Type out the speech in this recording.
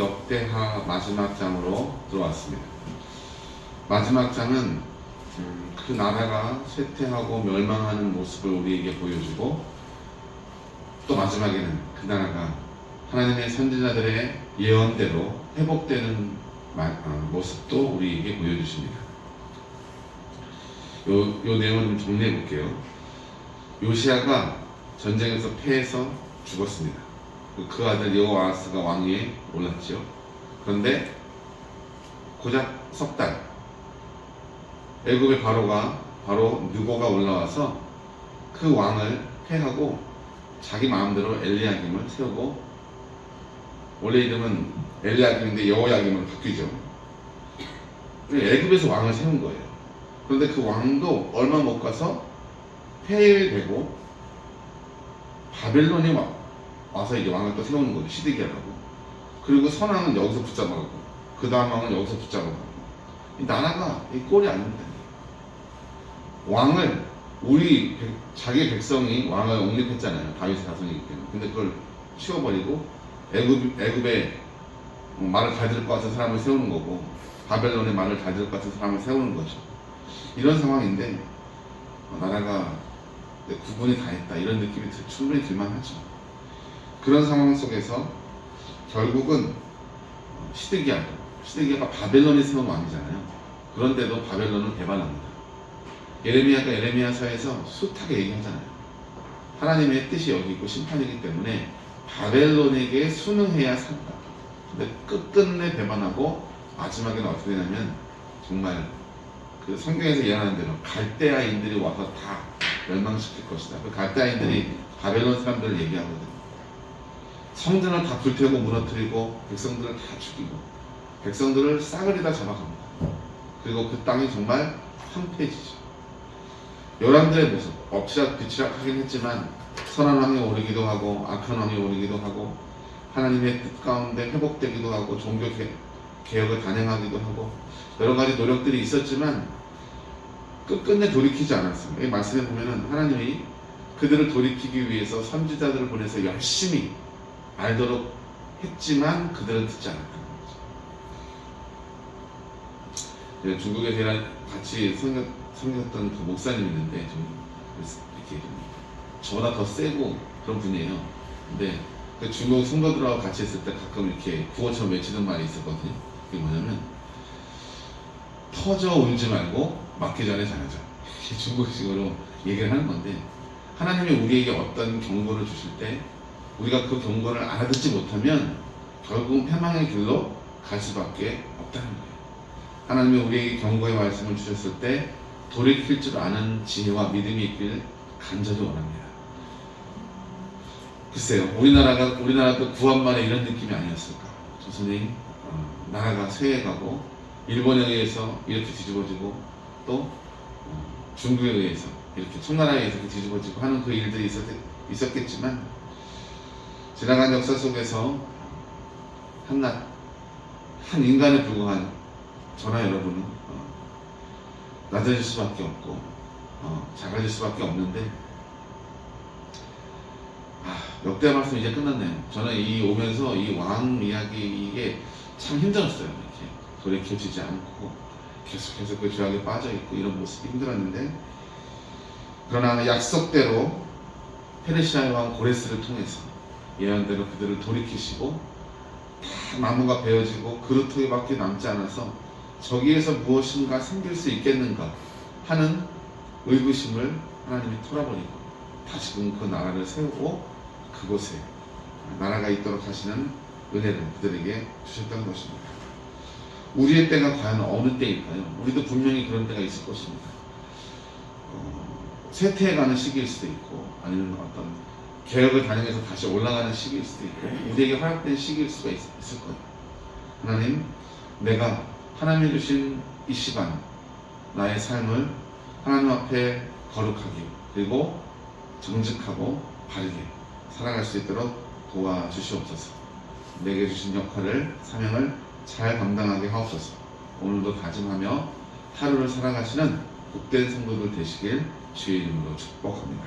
역대하 마지막 장으로 들어왔습니다. 마지막 장은 그 나라가 쇠퇴하고 멸망하는 모습을 우리에게 보여주고, 또 마지막에는 그 나라가 하나님의 선지자들의 예언대로 회복되는 모습도 우리에게 보여주십니다. 요 내용을 좀 정리해 볼게요. 요시아가 전쟁에서 패해서 죽었습니다. 그 아들 여호아하스가 왕위에 올랐죠. 그런데 고작 석 달, 애굽의 바로 느고가 올라와서 그 왕을 패하고 자기 마음대로 엘리야김을 세우고, 원래 이름은 엘리야김인데 여호야김으로 바뀌죠. 애굽에서 왕을 세운 거예요. 그런데 그 왕도 얼마 못 가서 폐위되고 바벨론이 와서 이제 왕을 또 세우는 거죠. 시드기야라고. 그리고 선왕은 여기서 붙잡아가고, 그 다음 왕은 여기서 붙잡아가고, 이 나라가 이 꼴이 아닙니다. 왕을 자기 백성이 왕을 옹립했잖아요. 다윗의 자손이기 때문에. 근데 그걸 치워버리고 애굽의 말을 잘 들을 것 같은 사람을 세우는 거고, 바벨론의 말을 잘 들을 것 같은 사람을 세우는 거죠. 이런 상황인데 나라가 구분이 다 했다, 이런 느낌이 충분히 들만하죠. 그런 상황 속에서 결국은 시드기야가 바벨론이 세운 왕이잖아요. 그런데도 바벨론을 배반합니다. 예레미야가 예레미야서에서 숱하게 얘기하잖아요. 하나님의 뜻이 여기 있고 심판이기 때문에 바벨론에게 순응해야 산다. 근데 끝끝내 배반하고 마지막에는 어떻게 되냐면, 정말 그 성경에서 예언하는 대로 갈대아인들이 와서 다 멸망시킬 것이다. 그 갈대아인들이 바벨론 사람들을 얘기하거든요. 성전을 다 불태우고 무너뜨리고 백성들을 다 죽이고 백성들을 싸그리다 잡아갑니다. 그리고 그 땅이 정말 황폐해지죠. 열왕들의 모습, 엎치락뒤치락 하긴 했지만 선한 왕이 오르기도 하고 악한 왕이 오르기도 하고, 하나님의 뜻 가운데 회복되기도 하고 종교 개혁을 단행하기도 하고, 여러 가지 노력들이 있었지만 끝끝내 돌이키지 않았습니다. 이 말씀에 보면은 하나님이 그들을 돌이키기 위해서 선지자들을 보내서 열심히 알도록 했지만 그들은 듣지 않았다는 거죠. 중국에 같이 섬겼던 그 목사님이 있는데, 좀 이렇게 저보다 더 세고 그런 분이에요. 근데 그 중국 성도들하고 같이 있을 때 가끔 이렇게 구호처럼 외치던 말이 있었거든요. 그게 뭐냐면, 터져 울지 말고 맞기 전에 잘하자. 중국식으로 얘기를 하는 건데, 하나님이 우리에게 어떤 경고를 주실 때 우리가 그 경고를 알아듣지 못하면 결국 패망의 길로 갈 수밖에 없다는 거예요. 하나님이 우리에게 경고의 말씀을 주셨을 때 돌이킬 줄 아는 지혜와 믿음이 있길 간절히 원합니다. 글쎄요, 우리나라도 구한말에 이런 느낌이 아니었을까. 조선이 나라가 쇠해가고 일본에 의해서 이렇게 뒤집어지고, 또 중국에 의해서 이렇게 청나라에 의해서 이렇게 뒤집어지고 하는 그 일들이 있었겠지만, 지나간 역사 속에서 한낱 한 인간에 불과한 저나 여러분은 낮아질 수밖에 없고 작아질 수밖에 없는데, 역대 말씀 이제 끝났네요. 저는 오면서 이 왕 이야기, 이게 참 힘들었어요. 이렇게 돌이켜지지 않고 계속해서 그 죄악에 빠져있고 이런 모습이 힘들었는데, 그러나 약속대로 페르시아의 왕 고레스를 통해서 예언대로 그들을 돌이키시고 다 나무가 베어지고 그루터기밖에 남지 않아서 저기에서 무엇인가 생길 수 있겠는가 하는 의구심을 하나님이 털어버리고 다시금 그 나라를 세우고 그곳에 나라가 있도록 하시는 은혜를 그들에게 주셨던 것입니다. 우리의 때가 과연 어느 때일까요? 우리도 분명히 그런 때가 있을 것입니다. 쇠퇴해가는 시기일 수도 있고, 아니면 어떤 개혁을 단행해서 다시 올라가는 시기일 수도 있고, 우리에게 허락된 시기일 수가 있을 거예요. 하나님, 내가 하나님이 주신 이 시간, 나의 삶을 하나님 앞에 거룩하게, 그리고 정직하고 바르게 살아갈 수 있도록 도와주시옵소서. 내게 주신 역할을, 사명을 잘 감당하게 하옵소서. 오늘도 다짐하며 하루를 살아가시는 복된 성도들 되시길 주의 이름으로 축복합니다.